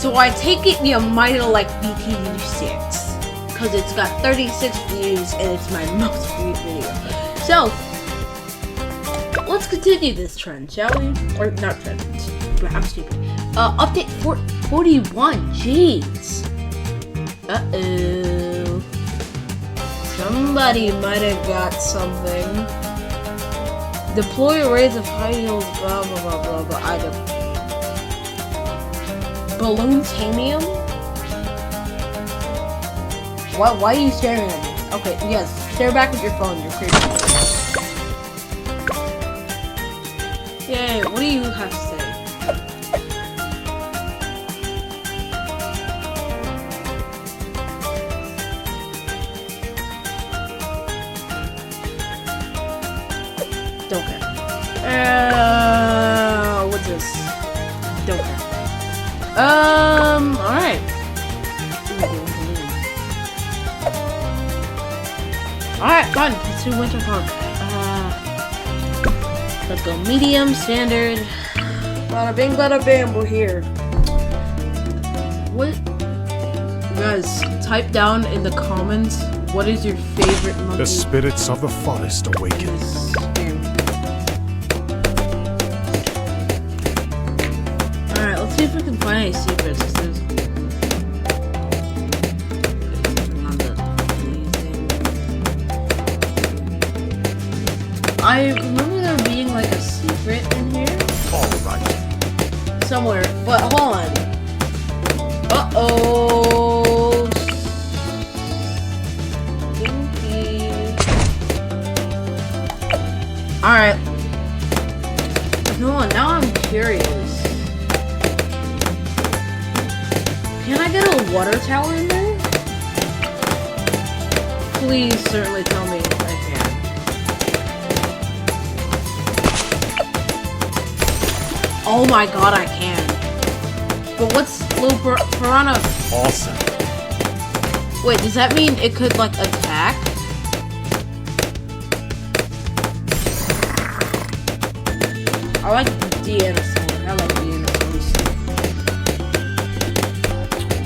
So I take it you might have liked BTV6 because it's got 36 views and it's my most viewed video. So let's continue this trend, shall we? Or not trend. I'm stupid. Update 41. Jeez. Uh-oh. Somebody might have got something. Deploy arrays of high heels, blah blah blah blah blah. Item. Balloons-tamium? Why are you staring at me? Okay, yes, stare back with your phone, you're creepy. Yay, what do you have to say? Don't care. What's this? Don't care. Alright. Alright, fine. Let's do Winter Park. Let's go medium, standard. Bada bing, bada bam, we're here. What? Guys, type down in the comments, what is your favorite monkey? The spirits of the forest awaken. Alright, let's see if we can find any secrets. I remember there being like a secret in here. Alright. Somewhere, but hold on. Uh-oh. Stinky. Alright. No, now I'm curious. Can I get a water tower in there? Please certainly tell me I can. Oh my god, I can. But what's little piranha? Awesome. Wait, does that mean it could, like, attack? I like dinosaurs. I like dinosaurs.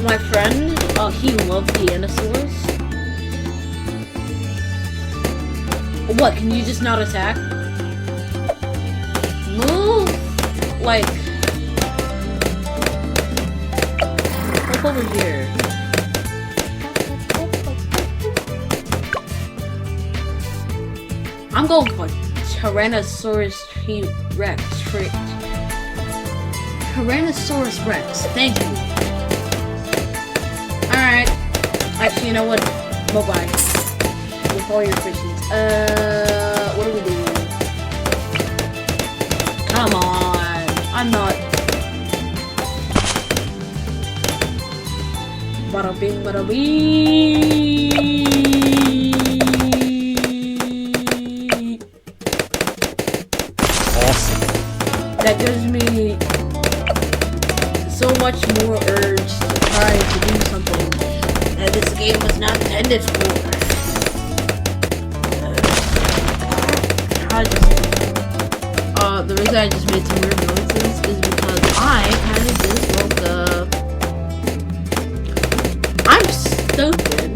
My friend, he loved dinosaurs. What, can you just not attack? Move! Like, look over here. I'm going for Tyrannosaurus Rex. Tyrannosaurus Rex. Thank you. Alright. Actually, you know what? Bye-bye. With all your fishies. What do we do? Come on. I'm not. Bada bing, bada bing. Awesome. That gives me so much more urge to try to do something that this game was not intended for. The reason I just made some weird noises is because I kind of just woke up. I'm stupid.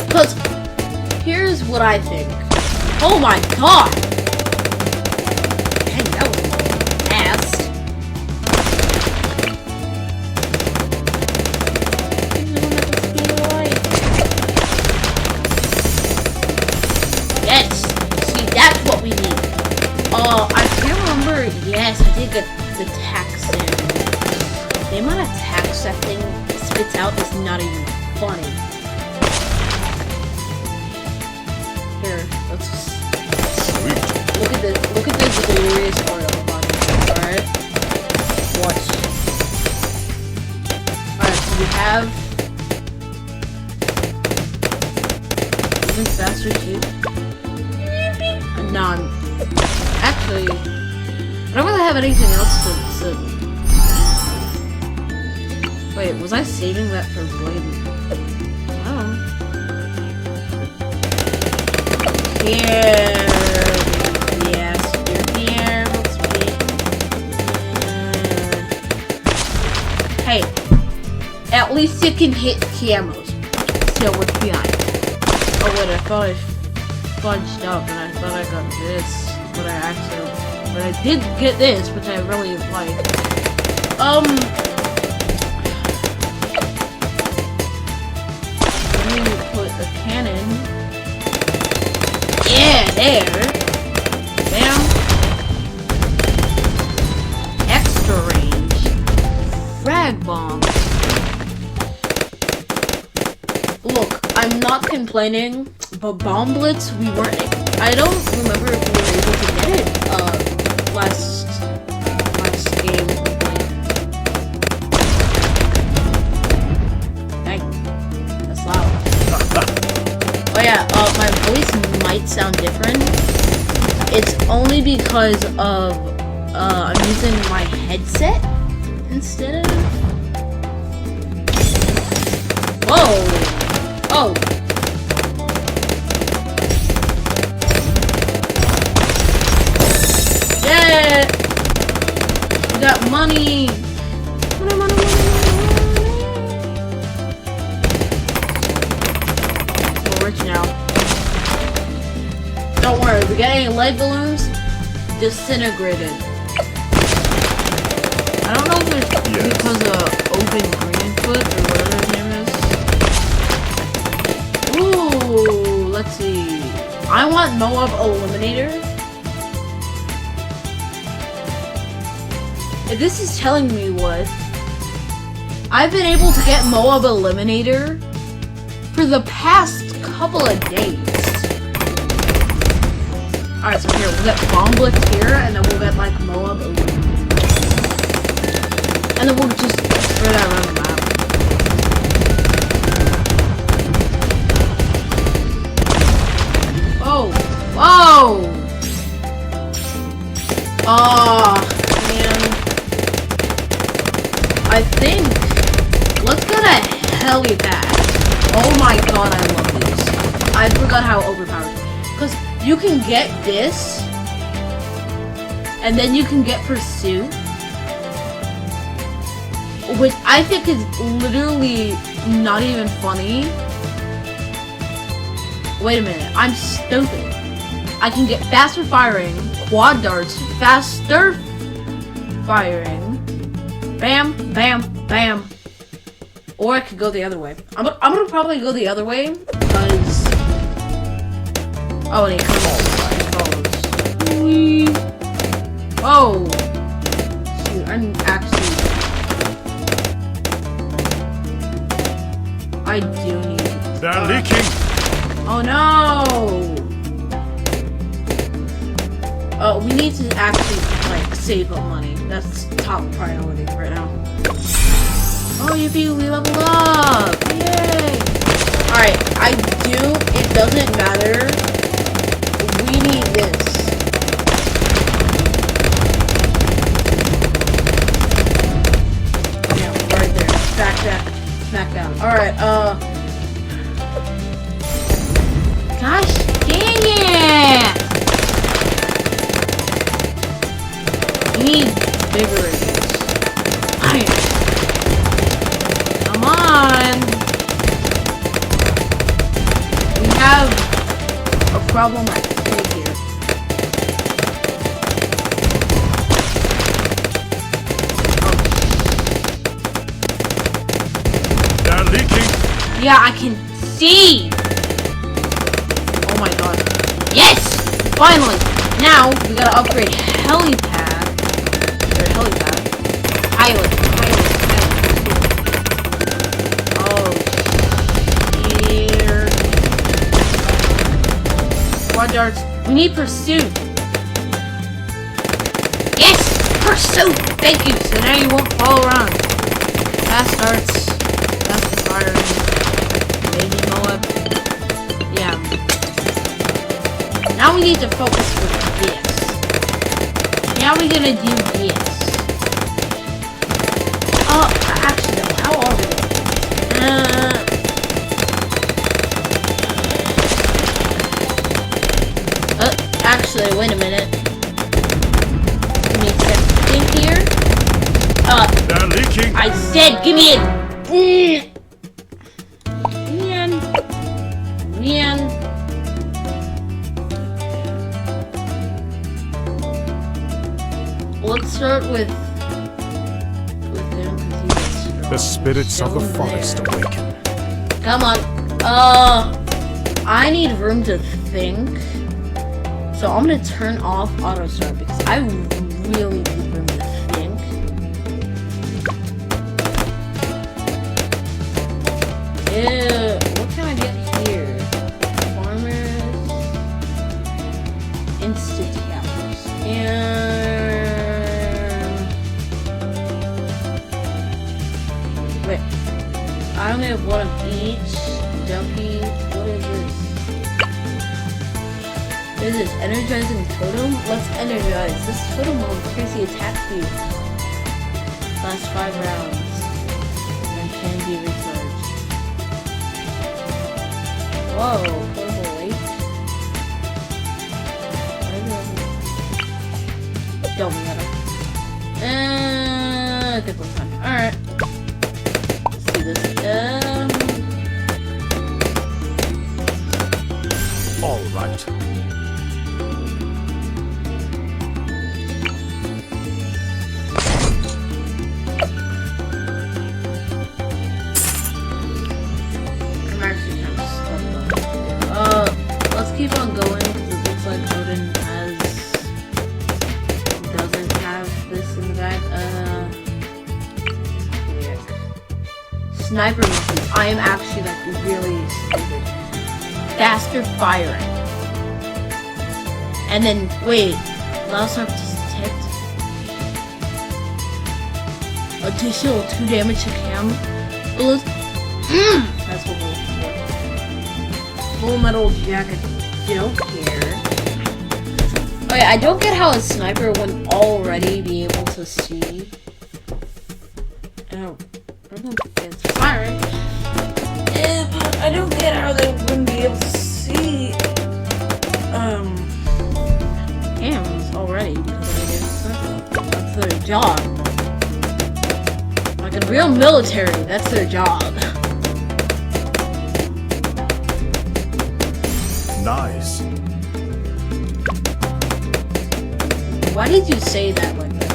Because here's what I think. Oh my god! Dang, that was fast. Yes! See, that's what we need. I can't remember. Yes, I did get the tax in. The amount of tax that thing spits out is not even funny. Here, let's just... Sweet. Look at this glorious oil body. Alright? Watch. Alright, so we have... Even faster too. No, actually, I don't really have anything else to... Wait, was I saving that for Blade? Oh. Here. Yes, you're here. Let's be... least it can hit camos. So what's behind? Oh wait, I thought I fudged up and I thought I got this, but I did get this, which I really like. Let me put a cannon. Yeah, there. Bam. Extra range. Frag bombs. Look, I'm not complaining, but Bomb Blitz, we weren't. I don't remember if we were able to get it last game. Dang, that's loud. Oh yeah, my voice might sound different. It's only because of I'm using my headset instead of. Whoa! Oh. Yeah! We got money! Money. We're rich now. Don't worry, we got any light balloons? Disintegrated. I don't know if it's because of Open Greenfoot or whatever his name is. Ooh, let's see. I want Moab Eliminator. If this is telling me what, I've been able to get Moab Eliminator for the past couple of days. Alright, so here, we'll get Bomb Blitz here, and then we'll get like Moab Eliminator. And then we'll just spread out around the map. Whoa! Oh, man. I think... Let's get a helipad. Oh my god, I love these. I forgot how overpowered. Because you can get this, and then you can get Pursuit, which I think is literally not even funny. Wait a minute, I'm stupid. I can get faster firing, quad darts, faster firing, bam, bam, bam. Or I could go the other way. I'm gonna probably go the other way, because... Oh, and he follows. Whee. Oh! Shoot, I'm actually... I do need... They're leaking! Oh no! Oh, we need to actually, like, save up money. That's top priority right now. Oh, yippee, we level up! Yay! Alright, it doesn't matter. We need this. Yeah, right there. Smack down. Alright, gosh dang it! We need bigger radius. Come on! We have a problem at stake here. They're leaking! Yeah, I can see! Oh my god. Yes! Finally! Now, we gotta upgrade helipad. Or helipad. Pilot. Oh, here. Quad darts. We need Pursuit. Yes! Pursuit! Thank you! So now you won't fall around. Fast darts. Fast firing. Maybe Moab. Yeah. Now we need to focus with this. Now we're gonna do this. Actually, no, how are we? Actually, wait a minute. Give me a second here. They're leaking! I said, give me a... start with him because he's The spirits of the still forest there. awaken. Come on. I need room to think. So I'm gonna turn off auto start because I really need room to think. What can I get here? Farmers, instant house, and wait. I only have one of each. Junkie, what is this? What is this? Energizing totem? Let's energize. This totem will increase the attack speed. Last 5 rounds. And can be recharged. Whoa, portable lake. Don't matter. Good one time. Alright. Let's do this. All right. I'm actually kind of stuck on it. Let's keep on going because it looks like Odin doesn't have this in the bag. Yeah. Sniper missions. I am actually like really stupid. Faster firing. And then, wait. Allows her to detect additional 2 damage to cam. That's what we'll do. Full metal jacket. Don't care. Oh yeah, I don't get how a sniper wouldn't already be able to see. Oh, it's firing. But I don't get how they wouldn't be able to see cams already because I didn't sniper. That's their job. Like in real military, that's their job. Nice. Why did you say that like that?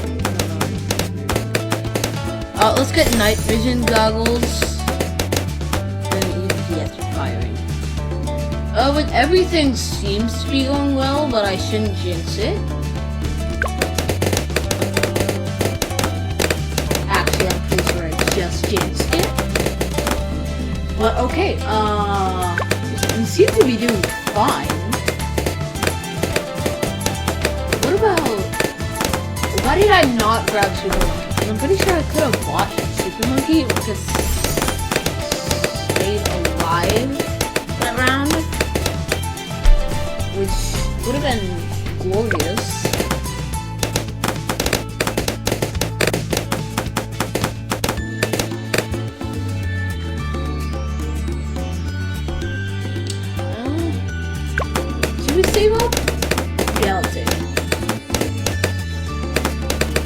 I don't know. Let's get night vision goggles. Firing. But everything seems to be going well, but I shouldn't jinx it. Actually, I'm pretty sure I just jinxed it. But okay, we seem to be doing fine. What about... Why did I not grab Super Monkey? I'm pretty sure I could have bought Super Monkey because stayed alive that round, which would have been glorious. Should we save up? Yeah, let's save.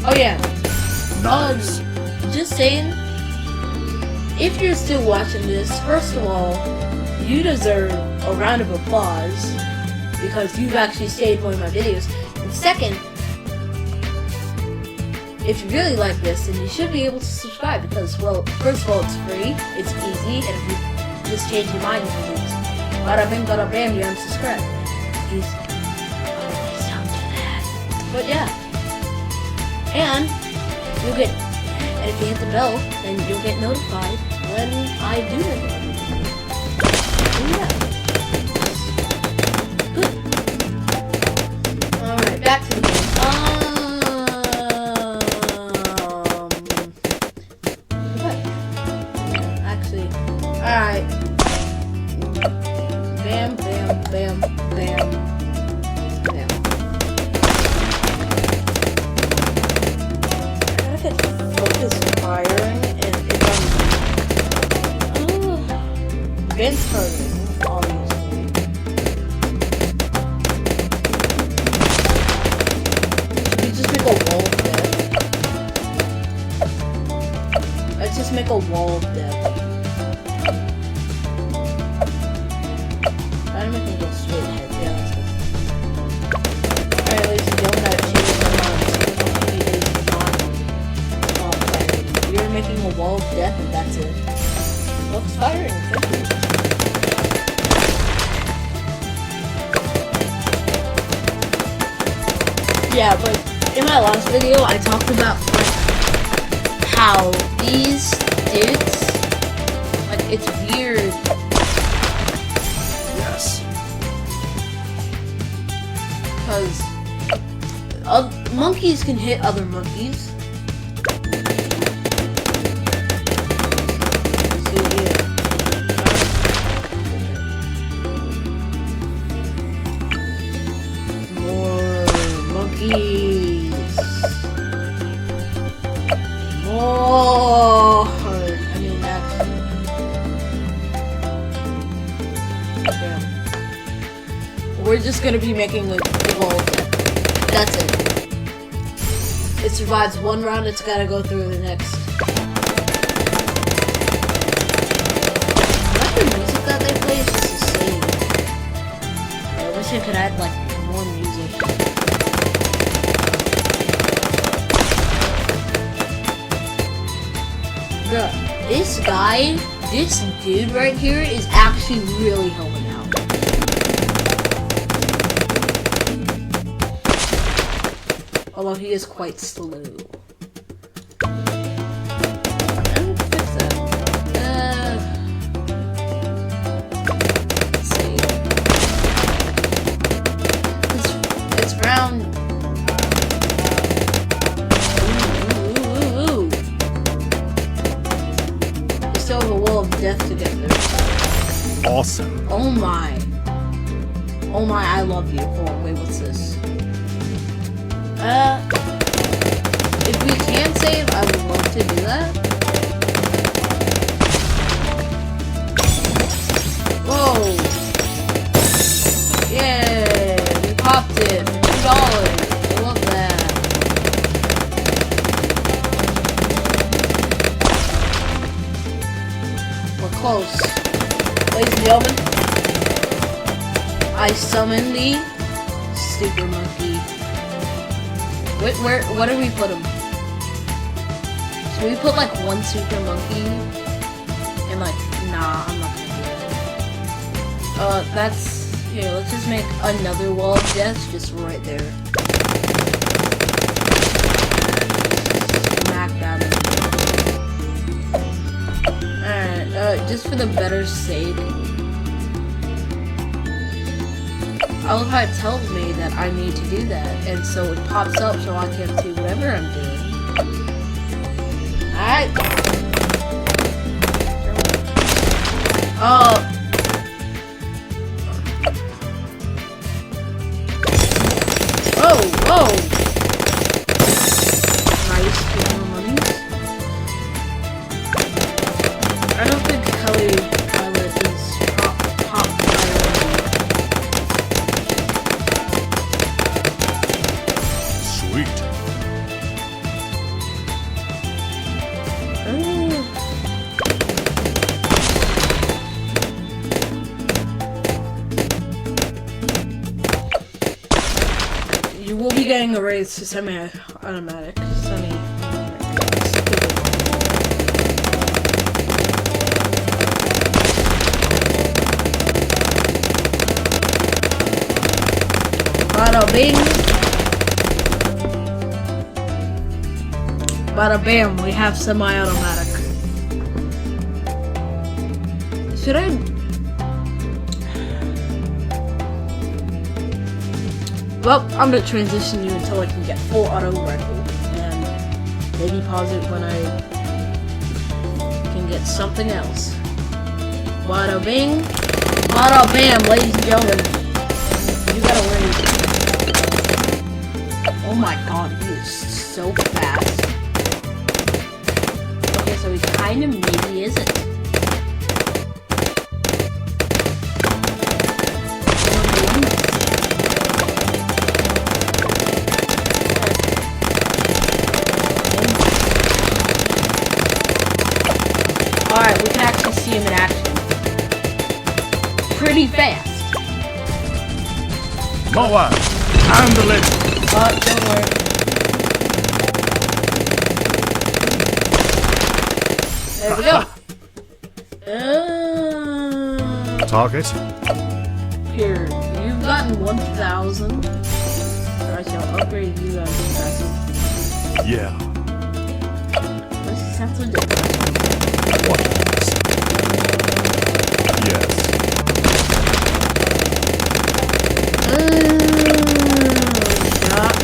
Oh yeah. Nice. Just saying. If you're still watching this, first of all, you deserve a round of applause because you've actually stayed one of my videos. And second, if you really like this, then you should be able to subscribe because, well, first of all, it's free, it's easy, and if you just change your mind, you can just bada bing, bada bam, you unsubscribe. Please don't do that. But yeah. And you'll get... And if you hit the bell, then you'll get notified when I do make it. Yeah. Good. Alright, back to the game. What? Actually, alright. Bam, bam, bam, bam. Bam. I gotta get focus firing and if I'm Vince targeting, obviously. Should we just make a wall of death? Let's just make a wall of death. I'm making go straight ahead, yeah, that's good. Alright, ladies and gentlemen, I've changed my mind. He is not Yeah, but in my last video, I talked about like how these dudes, like it's weird. Yes. Because monkeys can hit other monkeys. So, yeah. More monkeys. More. I mean, that's. Damn. We're just gonna be making a wall. That's it. It survives one round, it's gotta go through the next. I like the music that they play, it's just the same. I wish I could add like more music. Bruh, this guy, this dude right here is actually really helping out. Although he is quite slow. Let's see. It's round. Ooh. We still have a wall of death to get through. Awesome. Oh my. Oh my, I love you. Oh, wait, what's this? If we can save, I would love to do that. Whoa! Yeah, we popped it. $2. I love that. We're close. Ladies and gentlemen, I summon the super monkey. Where do we put him? Should we put like one super monkey? And like, nah, I'm not gonna do that. That's, here, let's just make another wall of death just right there. Smack that. Alright, just for the better sake. I love how it tells me that I need to do that, and so it pops up so I can see whatever I'm doing. Alright. Oh. Whoa. Nice. Get more monies. I don't think Kelly Pilot is top priority. Sweet. You will be getting a raise to semi-automatic. Bada bing. Bada bam, we have semi-automatic. Should I? Well, I'm gonna transition you until I can get full auto rifle, and maybe pause it when I can get something else. Bada bing, bada bam, ladies and gentlemen. You gotta wait. Oh my god, he is so fast. Okay, so he kind of maybe isn't. Alright, we can actually see him in action. Pretty fast. Moa, handle it. Don't worry. There we go. Target. Here, you've gotten 1,000. I shall upgrade you as aggressive. Yeah. This sounds like aggressive. What else? Yes. Shock.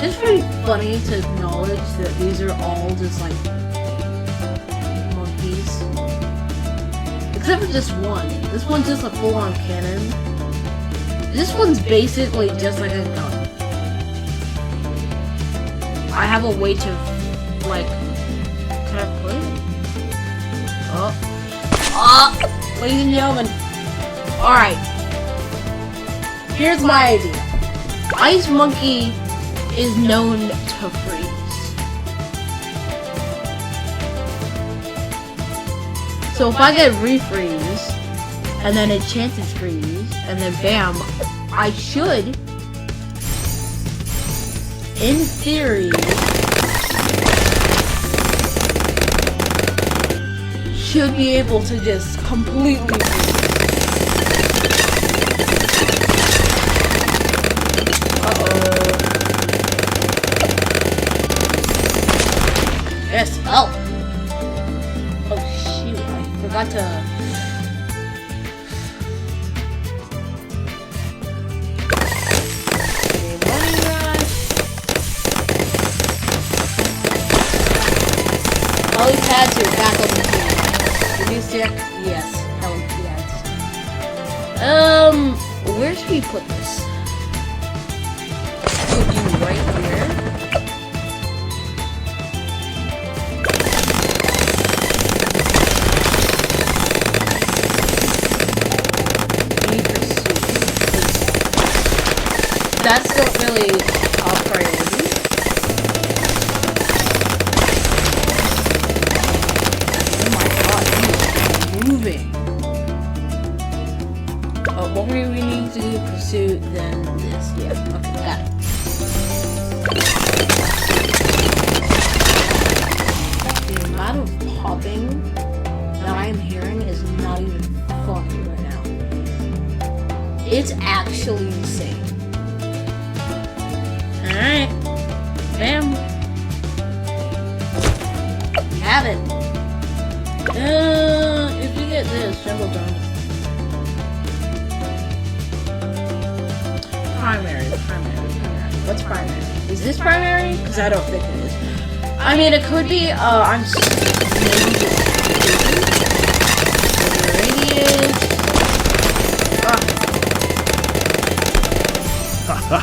It's pretty funny to acknowledge that these are all just like monkeys. Except for this one. This one's just a full-on cannon. This one's basically just like a gun. I have a way to, like, can I put it? Oh. Ladies and gentlemen. Alright. Here's my idea. Ice Monkey is known to freeze. So if I get refreeze, and then it chances freeze, and then bam, I should, in theory, should be able to just completely freeze. Yes. Oh. Oh shoot! I forgot to. All these pads are back on the team. Did you check? Yes. Hell yes. Where should we put this? Put you right here. That's not really top priority. Oh my god, he's moving. Oh, what do we need to do? Pursue, then this. Yeah, okay, got it. The amount of popping that I am hearing is not even funny right now. It's actually insane. Alright. Bam. We have it. If you get this, jungle done. Primary. What's primary? Is this primary? Because I don't think it is. I mean, it could be, I'm maybe just radius. Haha.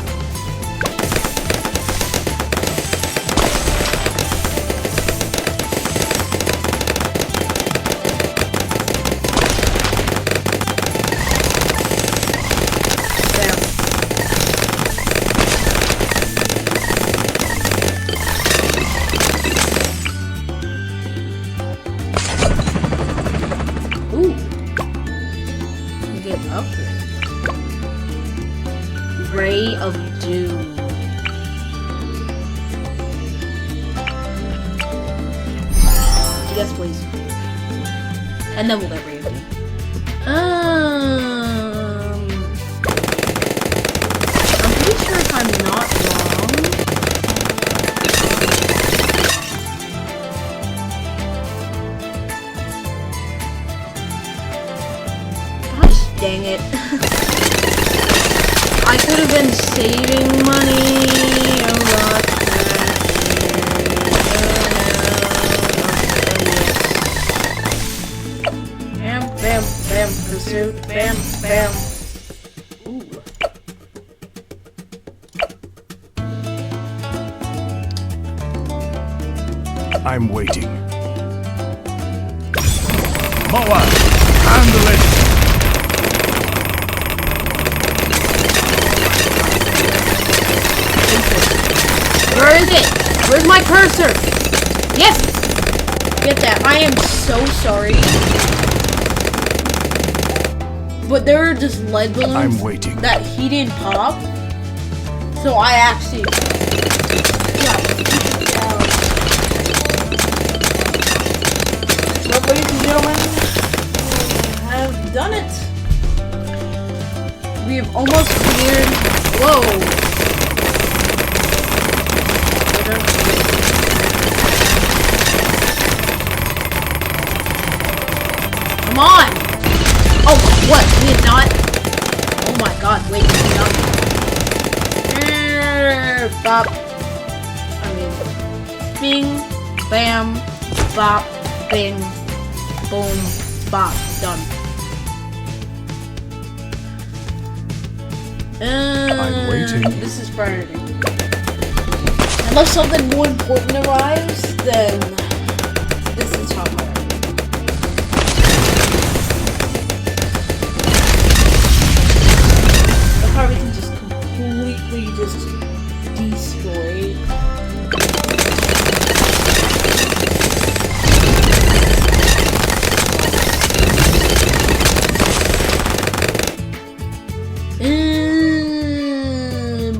Ray of Doom. Yes, please. And then we'll get Ray of Doom. I'm pretty sure if I'm not wrong. Gosh dang it. I could have been saving money a lot. Bam, bam, bam, pursuit, bam, bam. Ooh. I'm waiting. Moa, handle it. Where is it? Where's my cursor? Yes! Get that. I am so sorry. But there are just lead balloons I'm waiting. that he didn't pop. So I actually... Well, ladies and gentlemen, we have we've done it. We have almost cleared. Whoa. Come on. Oh, what? We had not. Oh my god, wait, we had not. Bop. I mean, bing, bam, bop, bing, boom, bop. Done. I'm waiting. This is priority. Unless something more important arrives, then this is top priority. That's how we can just completely just destroy.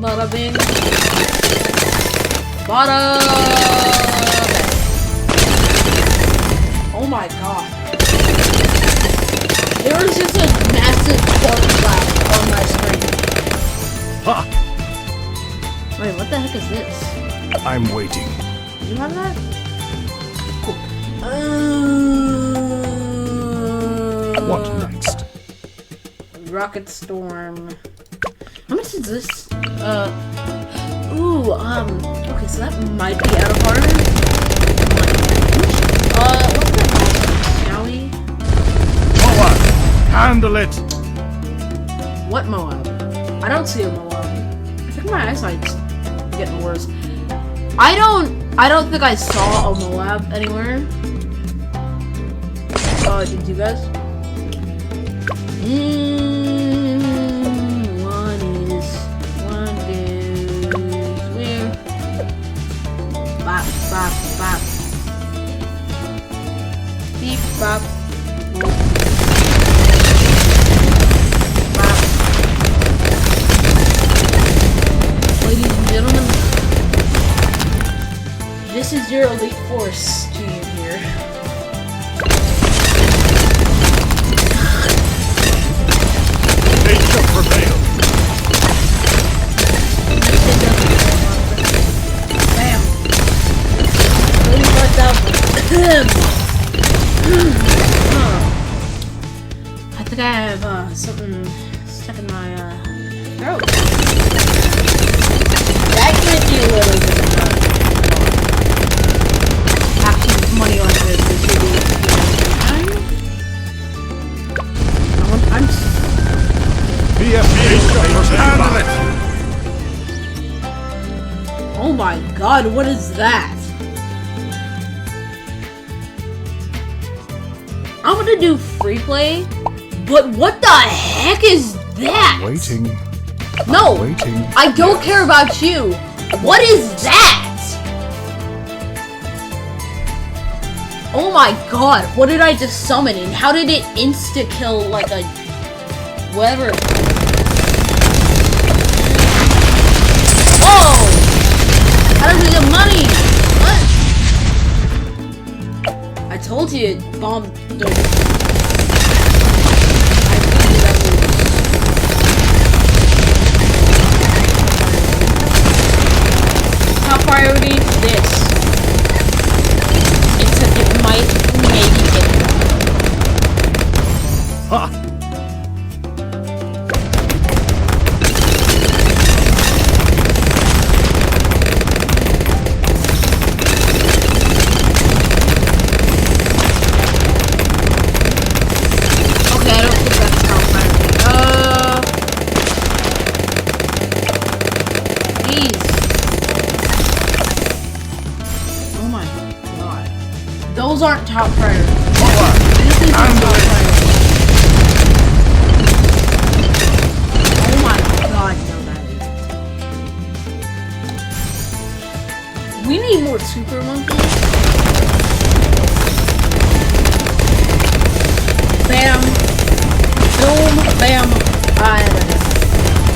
Bada bing. Bada bing. Oh my god. There was just a massive dark cloud on my screen. Ha! Wait, what the heck is this? I'm waiting. You have that? Cool. What next? Rocket Storm. How much is this? Okay, so that might be out of order. What's that? Shall we? Moab! Handle it! What Moab? I don't see a Moab. I think my eyesight's getting worse. I don't think I saw a Moab anywhere. Did you guys? One goes where? Bop, bop, bop. Beep, bop. Boop. Bop. Ladies and gentlemen, this is your Elite Force GM here. Nature prevails. Bam. Really worked out. I think I have something stuck in my throat. That might be a little bit actually money on this. I'm Handle it! Oh my god, what is that? I'm gonna do free play, but what the heck is that? Waiting. No, Waiting. I don't care about you. What is that? Oh my god, what did I just summon and how did it insta-kill like a... whatever. Whoa! How did we get money? What? I told you, bomb. Top priority, this. Except it might maybe get it. Ha! Okay, I don't think that's top priority. These. Oh my god. Those aren't top priority. This is top priority. Oh my god, no that is. We need more super monkeys. Bam. Boom. Bam.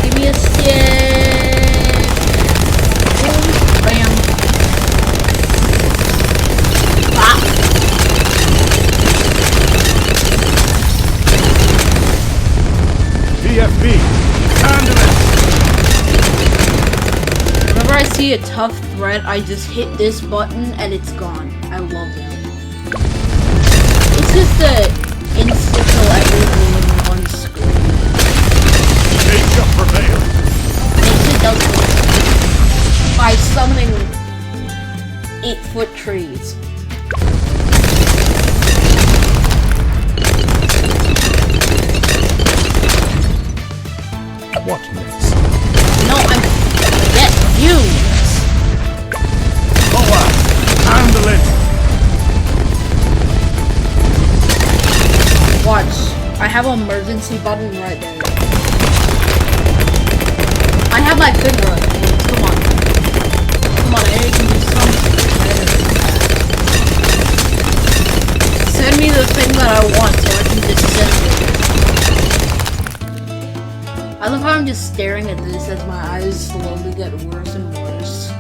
Give me a stick. Boom. Bam. Bop. see a tough threat, I just hit this button and it's gone. I love that. It's just the instant kill everything on screen. Nature prevails. Nature does it by summoning 8-foot trees. What next? No, I'm get you. Forward! Handle it! Watch. I have an emergency button right there. I have my finger on it. Come on. Come on, I can do something better. Send me the thing that I want so I can just send it. I love how I'm just staring at this as my eyes slowly get worse and worse.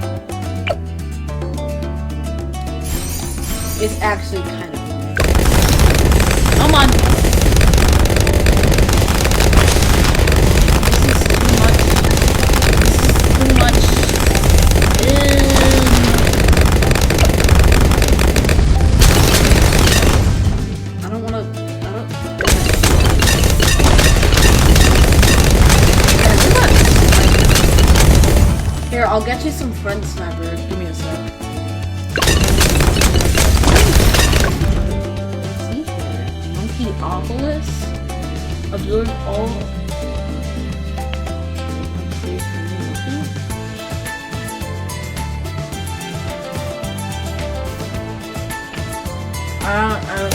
It's actually kind of funny. Come on! This is too much. This is too much. I don't wanna... Here, I'll get you some friend sniper. Give me a sec. See here. Monkey Oculus. Absorb all. I don't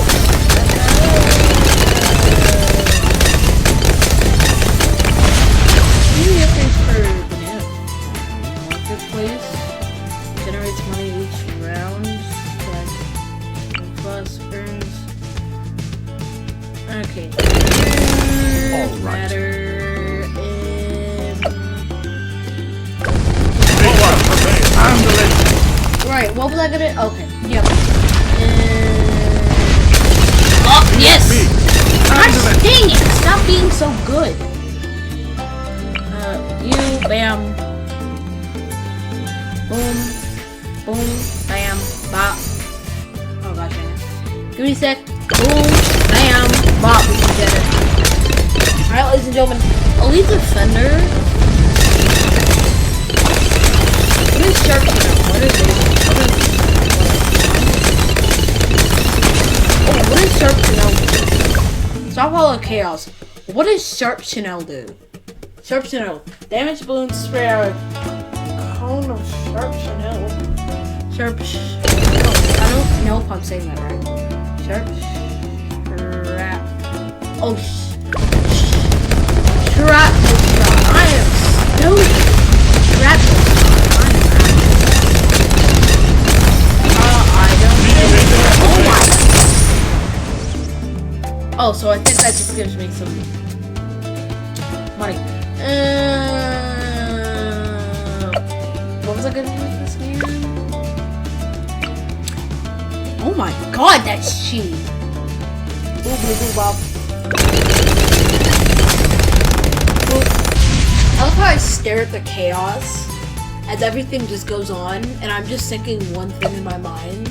Marketplace generates money each round. Plus earns. Okay. All right. Matter Handle it! Right. What was I gonna? Okay. Yep. Oh yes! Gosh dang it! Stop being so good. You bam. Boom, boom, bam, bop. Oh gosh, dang it. Give me a sec. Boom, bam, bop. We can get it. Alright, ladies and gentlemen. Elite Defender. What is Sharpshooter? What is it? Oh, what is Sharpshooter? Stop all the chaos. What does Sharp Chanel do? Sharp Chanel. Damage balloons spray out. Cone of Sharp Chanel. Sharp. No, I don't know if I'm saying that right. Sharp. Shrap. Oh, shrapnel shot. I am stupid. Shrapnel shot. I don't think. Oh my. Oh, so I think that just gives me some money. What was I gonna do with this game? Oh my god, that's cheap. I love how I stare at the chaos as everything just goes on, and I'm just thinking one thing in my mind.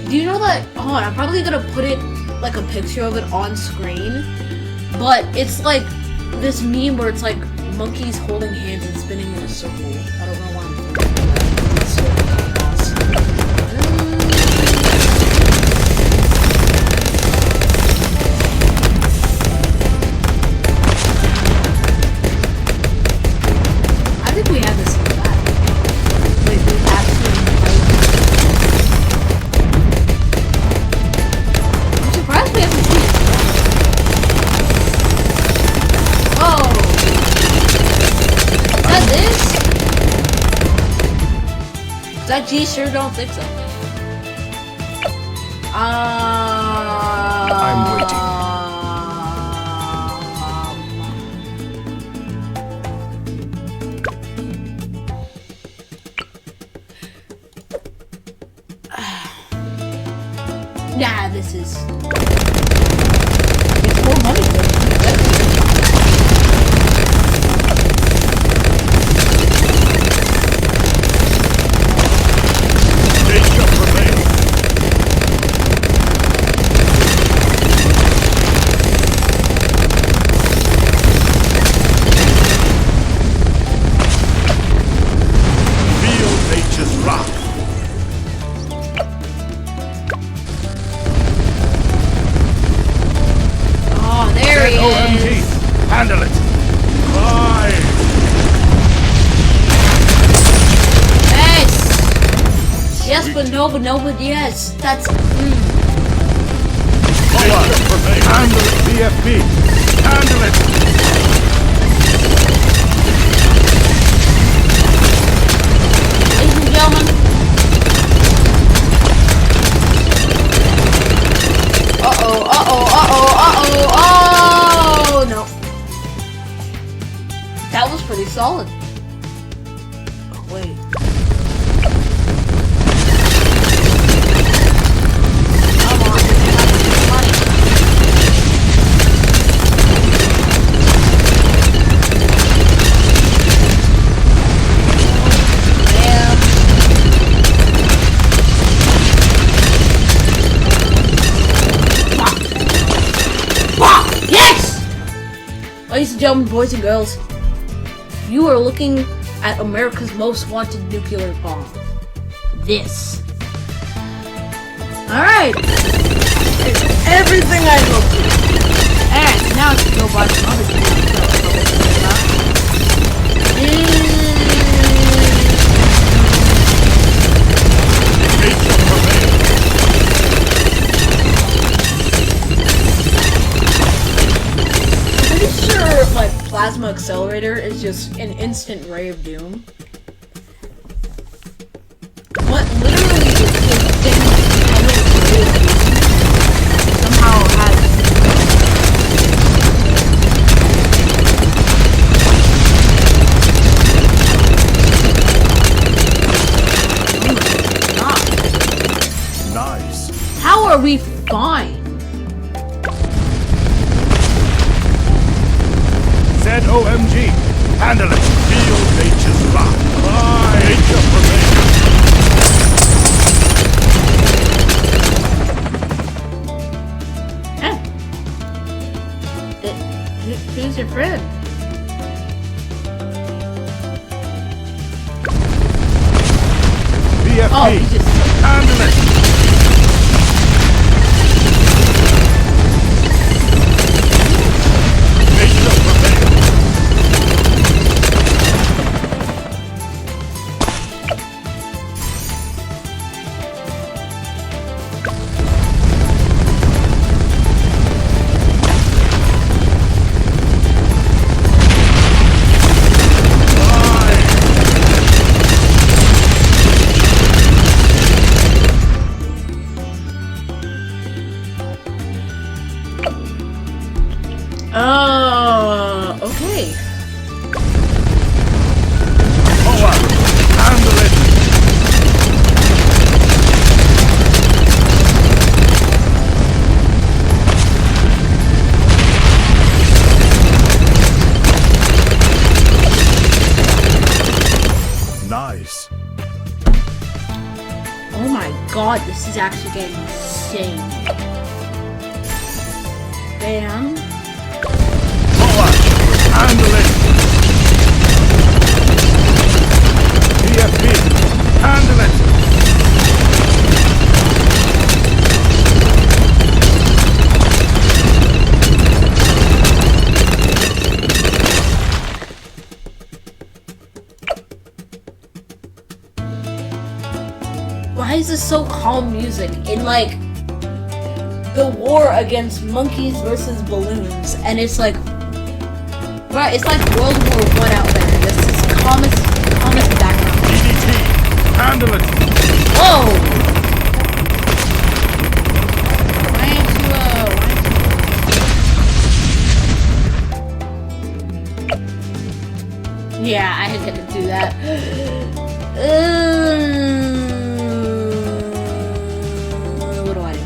Do you know that? Hold on, I'm probably gonna put it like a picture of it on screen, but it's like this meme where it's like monkeys holding hands and spinning in a circle. I don't know why I'm thinking that. It's so awesome. I think we have this in the back. Wait, we actually I'm surprised we haven't seen it. Oh! Is that this? Is that G? Sure don't think so. I'm waiting. Yeah, this is. It's more money for me. Handle it! Fly! Yes! Yes, but no, but yes. That's... Forward! Handle it, BFB! Handle it! Ladies and gentlemen. Oh, no. That was pretty solid. Oh, wait. Come on, this is money. Damn. Yes! Ladies and gentlemen, boys and girls, you are looking at America's most wanted nuclear bomb. This. Alright. It's everything I hoped for. And now to go buy some other things. Pretty sure like plasma accelerator is just an instant ray of doom. What literally this thing somehow has Nice. How are we fine? ZOMG! Handle it! Feel nature's wrath! Fly! Nature Hey. Who's your friend? BFB! Oh, he just... Handle it! Nature prevails! Okay. Forward! Handle it! Nice. Oh my god, this is actually getting insane. Bam. Forward! Handle it! BFB! Handle it! Why is this so calm music in like the war against monkeys versus balloons? And it's like, right, it's like World War I out there. This is calmest background. DDT! Handle it! Whoa! Why ain't you, yeah, I had to do that. What do I do?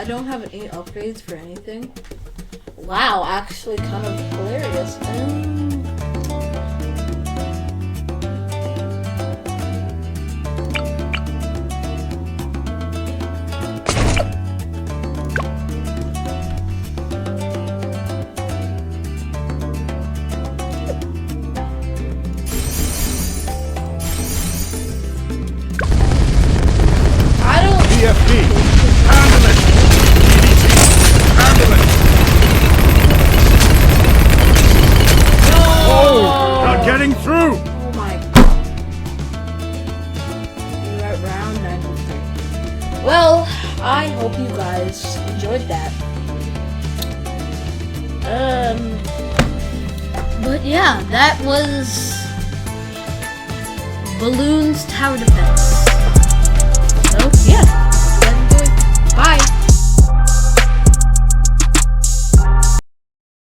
don't have any upgrades for anything. Wow, actually kind of hilarious. PFD, handle it! EDT, handle it! No! Oh, not getting through! Oh my god. We're at round 93. Well, I hope you guys enjoyed that. But yeah, that was Balloons Tower Defense.